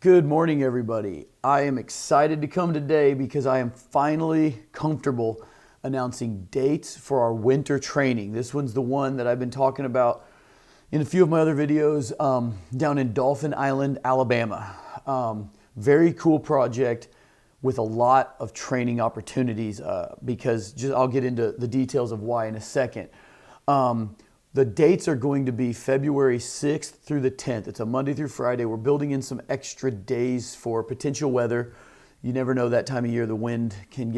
Good morning, everybody. I am excited to come today because I am finally comfortable announcing dates for our winter training. This one's the one that I've been talking about in a few of my other videos down in Dauphin Island, Alabama. Very cool project with a lot of training opportunities because I'll get into the details of why in a second. The dates are going to be February 6th through the 10th. It's a Monday through Friday. We're building in some extra days for potential weather. You never know that time of year the wind can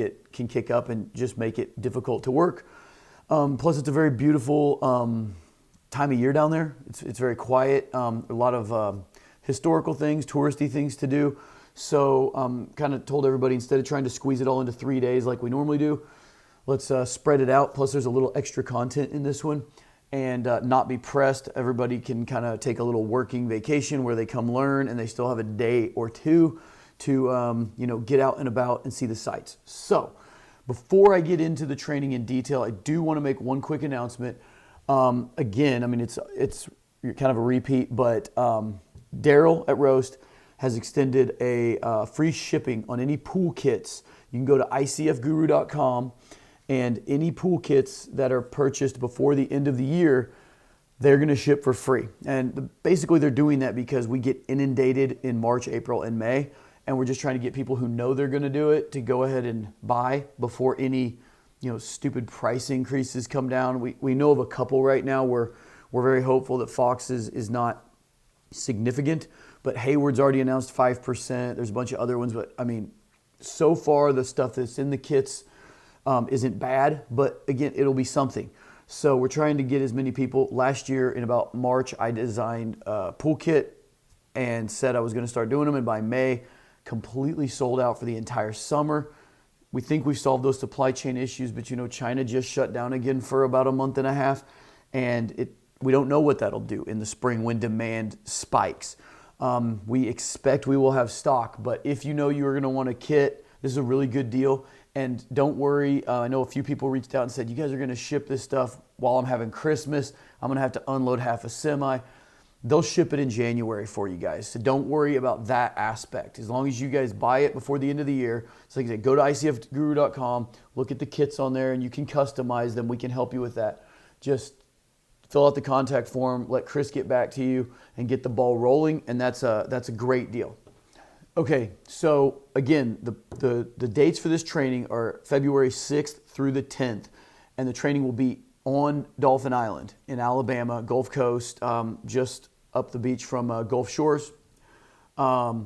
kick up and just make it difficult to work. Plus, it's a very beautiful time of year down there. It's very quiet. A lot of historical things, touristy things to do. So kind of told everybody, instead of trying to squeeze it all into 3 days like we normally do, let's spread it out. Plus, there's a little extra content in this one. And not be pressed. Everybody can kind of take a little working vacation where they come learn and they still have a day or two to get out and about and see the sights. So before I get into the training in detail, I do want to make one quick announcement. Again, I mean, it's kind of a repeat, but Daryl at Roast has extended a free shipping on any pool kits. You can go to icfguru.com. And any pool kits that are purchased before the end of the year, they're going to ship for free. And basically they're doing that because we get inundated in March, April, and May. And we're just trying to get people who know they're going to do it to go ahead and buy before any stupid price increases come down. We know of a couple right now where we're very hopeful that Fox's is not significant. But Hayward's already announced 5%. There's a bunch of other ones. But I mean, so far the stuff that's in the kits isn't bad, but again, it'll be something. So we're trying to get as many people. Last year in about March, I designed a pool kit and said I was going to start doing them. And by May, completely sold out for the entire summer. We think we've solved those supply chain issues, but China just shut down again for about a month and a half. And we don't know what that'll do in the spring when demand spikes. We expect we will have stock, but if you're going to want a kit, this is a really good deal. And don't worry, I know a few people reached out and said, you guys are going to ship this stuff while I'm having Christmas. I'm going to have to unload half a semi. They'll ship it in January for you guys. So don't worry about that aspect. As long as you guys buy it before the end of the year. So like I said, go to icfguru.com, look at the kits on there, and you can customize them. We can help you with that. Just fill out the contact form, let Chris get back to you, and get the ball rolling, and that's a great deal. Okay, so again, the dates for this training are February 6th through the 10th, and the training will be on Dauphin Island in Alabama, Gulf Coast, just up the beach from Gulf Shores. And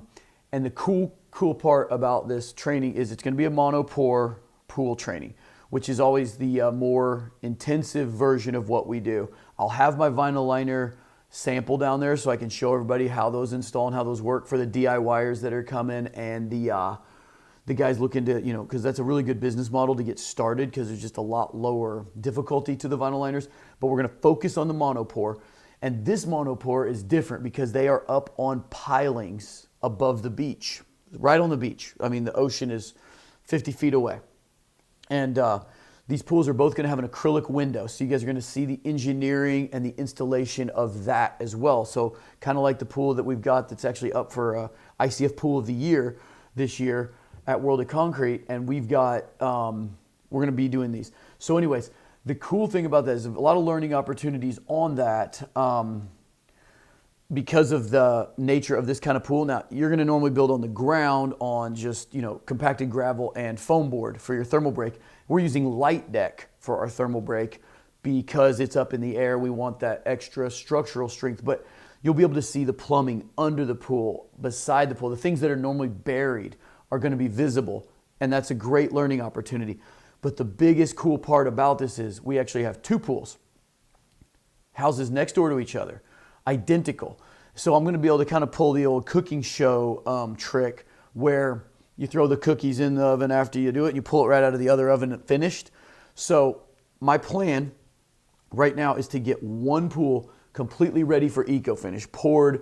the cool part about this training is it's going to be a monopore pool training, which is always the more intensive version of what we do. I'll have my vinyl liner sample down there so I can show everybody how those install and how those work for the DIYers that are coming and the guys looking to, because that's a really good business model to get started because there's just a lot lower difficulty to the vinyl liners. But we're going to focus on the monopore. And this monopore is different because they are up on pilings above the beach, right on the beach. I mean, the ocean is 50 feet away. And these pools are both going to have an acrylic window, so you guys are going to see the engineering and the installation of that as well. So kind of like the pool that we've got that's actually up for ICF Pool of the Year this year at World of Concrete, and we've got, we're going to be doing these. So anyways, the cool thing about that is a lot of learning opportunities on that because of the nature of this kind of pool. Now, you're going to normally build on the ground on just, compacted gravel and foam board for your thermal break. We're using light deck for our thermal break because it's up in the air. We want that extra structural strength, but you'll be able to see the plumbing under the pool, beside the pool. The things that are normally buried are going to be visible, and that's a great learning opportunity. But the biggest cool part about this is we actually have two pools, houses next door to each other, identical. So I'm going to be able to kind of pull the old cooking show trick where you throw the cookies in the oven after you do it, and you pull it right out of the other oven finished. So my plan right now is to get one pool completely ready for eco-finish, poured,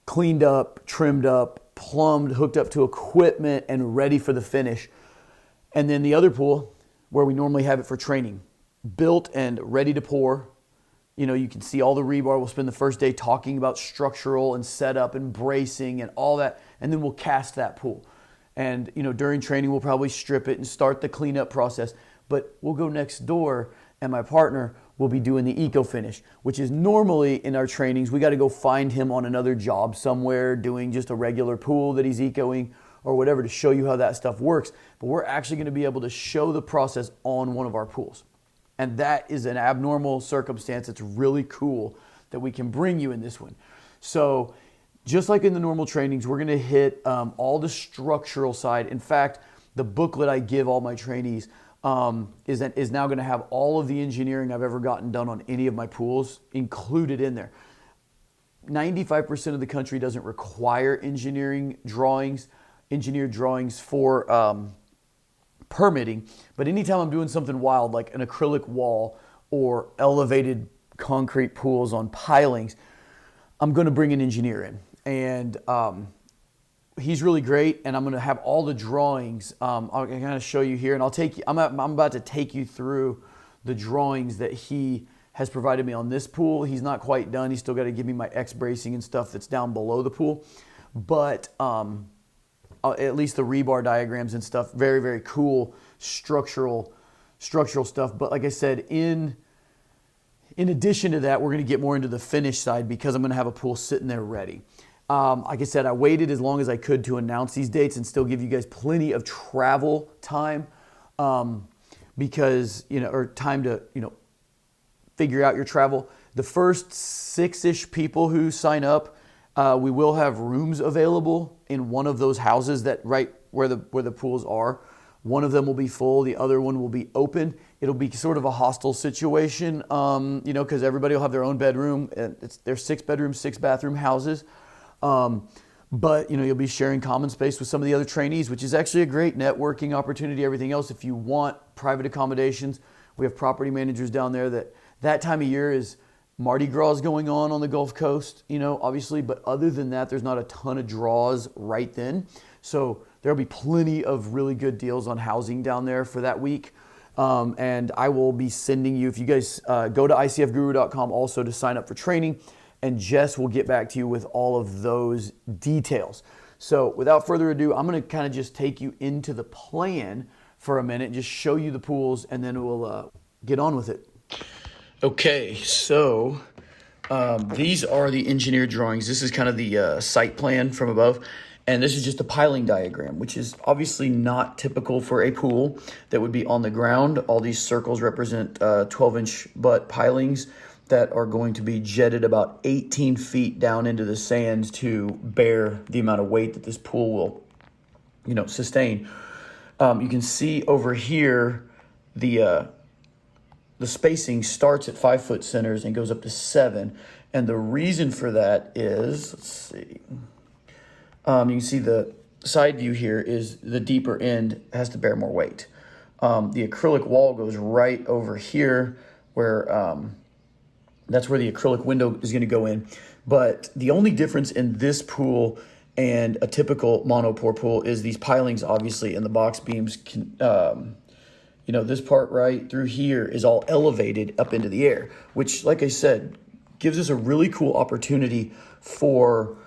cleaned up, trimmed up, plumbed, hooked up to equipment, and ready for the finish. And then the other pool, where we normally have it for training, built and ready to pour, You can see all the rebar. We'll spend the first day talking about structural and setup and bracing and all that, and then we'll cast that pool. And during training, we'll probably strip it and start the cleanup process. But we'll go next door, and my partner will be doing the eco finish, which is normally in our trainings, we got to go find him on another job somewhere doing just a regular pool that he's ecoing or whatever to show you how that stuff works. But we're actually going to be able to show the process on one of our pools. And that is an abnormal circumstance. It's really cool that we can bring you in this one. So just like in the normal trainings, we're going to hit all the structural side. In fact, the booklet I give all my trainees is now going to have all of the engineering I've ever gotten done on any of my pools included in there. 95% of the country doesn't require engineered drawings for permitting, but anytime I'm doing something wild like an acrylic wall or elevated concrete pools on pilings, I'm going to bring an engineer in, and he's really great, and I'm going to have all the drawings. I'll kind of show you here, and I'm about to take you through the drawings that he has provided me on this pool. He's not quite done. He's still got to give me my X bracing and stuff that's down below the pool, but at least the rebar diagrams and stuff, very, very cool structural stuff. But like I said, in addition to that, we're going to get more into the finish side because I'm going to have a pool sitting there ready. Like I said, I waited as long as I could to announce these dates and still give you guys plenty of travel time because, or time to, figure out your travel. The first 6-ish people who sign up, we will have rooms available in one of those houses that right where the pools are. One of them will be full. The other one will be open. It'll be sort of a hostile situation, because everybody will have their own bedroom. They're 6-bedroom, 6-bathroom houses. But you'll be sharing common space with some of the other trainees, which is actually a great networking opportunity. Everything else, if you want private accommodations, we have property managers down there that time of year is Mardi Gras is going on the Gulf Coast, obviously, but other than that, there's not a ton of draws right then. So there'll be plenty of really good deals on housing down there for that week. And I will be sending you, if you guys go to icfguru.com also to sign up for training, and Jess will get back to you with all of those details. So without further ado, I'm going to kind of just take you into the plan for a minute, just show you the pools, and then we'll get on with it. Okay, so these are the engineered drawings. This is kind of the site plan from above, and this is just a piling diagram, which is obviously not typical for a pool that would be on the ground. All these circles represent 12-inch butt pilings that are going to be jetted about 18 feet down into the sands to bear the amount of weight that this pool will, sustain. You can see over here the spacing starts at 5-foot centers and goes up to 7. And the reason for that is, let's see, you can see the side view here is the deeper end has to bear more weight. The acrylic wall goes right over here where that's where the acrylic window is going to go in. But the only difference in this pool and a typical monopore pool is these pilings, obviously, and the box beams can, this part right through here is all elevated up into the air, which, like I said, gives us a really cool opportunity for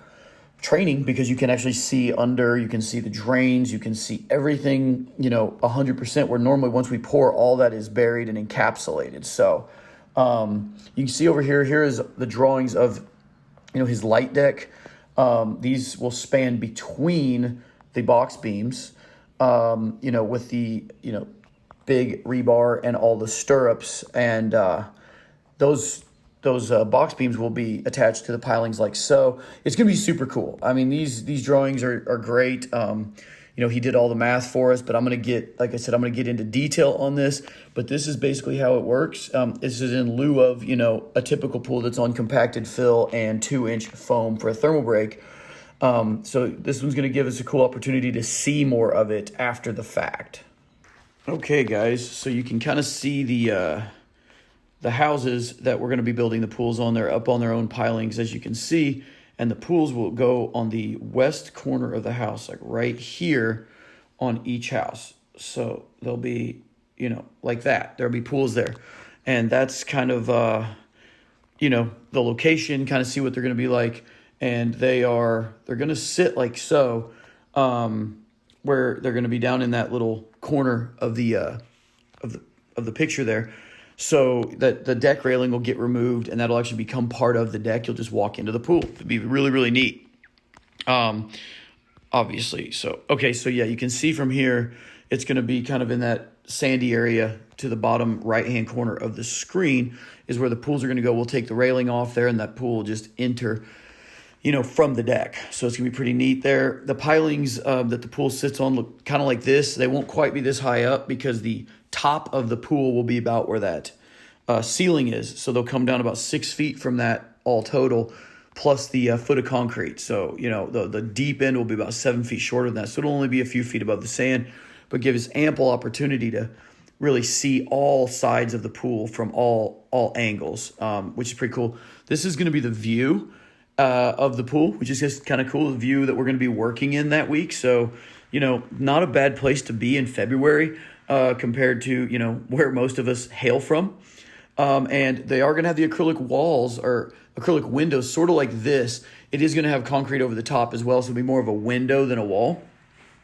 training because you can actually see under, you can see the drains, you can see everything, 100%, where normally once we pour, all that is buried and encapsulated. So you can see over here is the drawings of, his light deck. These will span between the box beams, with the, big rebar and all the stirrups, and those box beams will be attached to the pilings like so. It's going to be super cool. I mean, these drawings are great. He did all the math for us, but I'm going to get into detail on this, but this is basically how it works. This is in lieu of, a typical pool that's on compacted fill and 2-inch foam for a thermal break. So this one's going to give us a cool opportunity to see more of it after the fact. Okay, guys, so you can kind of see the houses that we're going to be building the pools on. They're up on their own pilings, as you can see, and the pools will go on the west corner of the house, like right here on each house. So they'll be, like that. There'll be pools there, and that's kind of the location, kind of see what they're going to be like. And they're going to sit like so, where they're going to be down in that little corner of the picture there. So that the deck railing will get removed and that'll actually become part of the deck. You'll just walk into the pool. It'd be really, really neat. Obviously. So, okay. So yeah, you can see from here, it's going to be kind of in that sandy area to the bottom right-hand corner of the screen is where the pools are going to go. We'll take the railing off there and that pool will just enter, from the deck. So it's going to be pretty neat there. The pilings that the pool sits on look kind of like this. They won't quite be this high up because the top of the pool will be about where that ceiling is. So they'll come down about 6 feet from that all total, plus the foot of concrete. So, the deep end will be about 7 feet shorter than that. So it'll only be a few feet above the sand, but give us ample opportunity to really see all sides of the pool from all angles, which is pretty cool. This is going to be the view of the pool, which is just kind of cool, the view that we're going to be working in that week. So, not a bad place to be in February compared to, where most of us hail from. And they are going to have the acrylic walls or acrylic windows, sort of like this. It is going to have concrete over the top as well, so it'll be more of a window than a wall.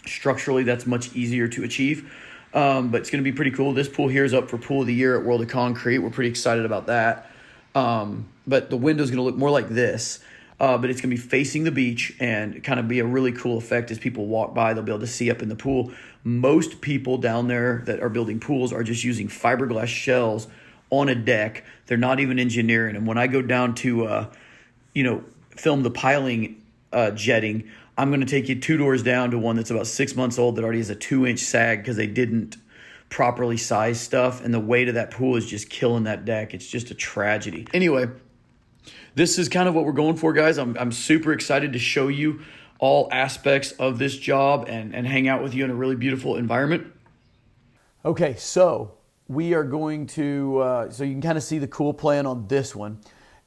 Structurally, that's much easier to achieve, but it's going to be pretty cool. This pool here is up for Pool of the Year at World of Concrete. We're pretty excited about that. But the window is going to look more like this, but it's going to be facing the beach and kind of be a really cool effect as people walk by. They'll be able to see up in the pool. Most people down there that are building pools are just using fiberglass shells on a deck. They're not even engineering. And when I go down to, film the piling jetting, I'm going to take you 2 doors down to one that's about 6 months old that already has a 2-inch sag because they didn't properly size stuff. And the weight of that pool is just killing that deck. It's just a tragedy. Anyway, this is kind of what we're going for, guys. I'm super excited to show you all aspects of this job and hang out with you in a really beautiful environment. Okay, so we are going to, so you can kind of see the cool plan on this one.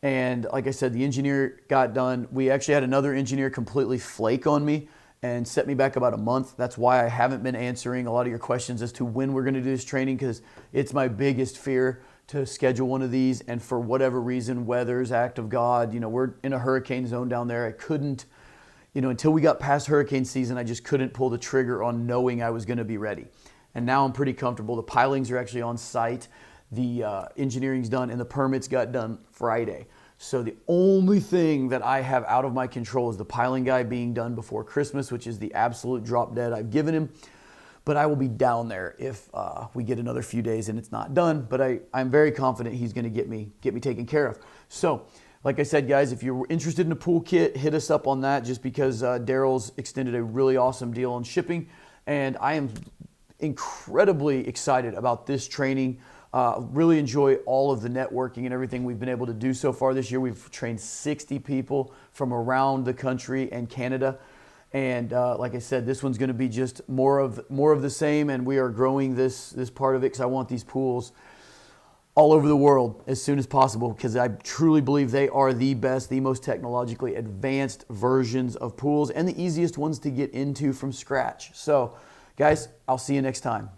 And like I said, the engineer got done. We actually had another engineer completely flake on me and set me back about a month. That's why I haven't been answering a lot of your questions as to when we're going to do this training, because it's my biggest fear to schedule one of these. And for whatever reason, weather's act of God, we're in a hurricane zone down there. I couldn't, until we got past hurricane season, I just couldn't pull the trigger on knowing I was going to be ready. And now I'm pretty comfortable. The pilings are actually on site. The engineering's done and the permits got done Friday. So the only thing that I have out of my control is the piling guy being done before Christmas, which is the absolute drop dead I've given him. But I will be down there if we get another few days and it's not done. But I'm very confident he's going to get me taken care of. So like I said, guys, if you're interested in a pool kit, hit us up on that, just because Daryl's extended a really awesome deal on shipping. And I am incredibly excited about this training. Really enjoy all of the networking and everything we've been able to do so far this year. We've trained 60 people from around the country and Canada. And like I said, this one's going to be just more of the same. And we are growing this part of it because I want these pools all over the world as soon as possible, because I truly believe they are the best, the most technologically advanced versions of pools and the easiest ones to get into from scratch. So guys, I'll see you next time.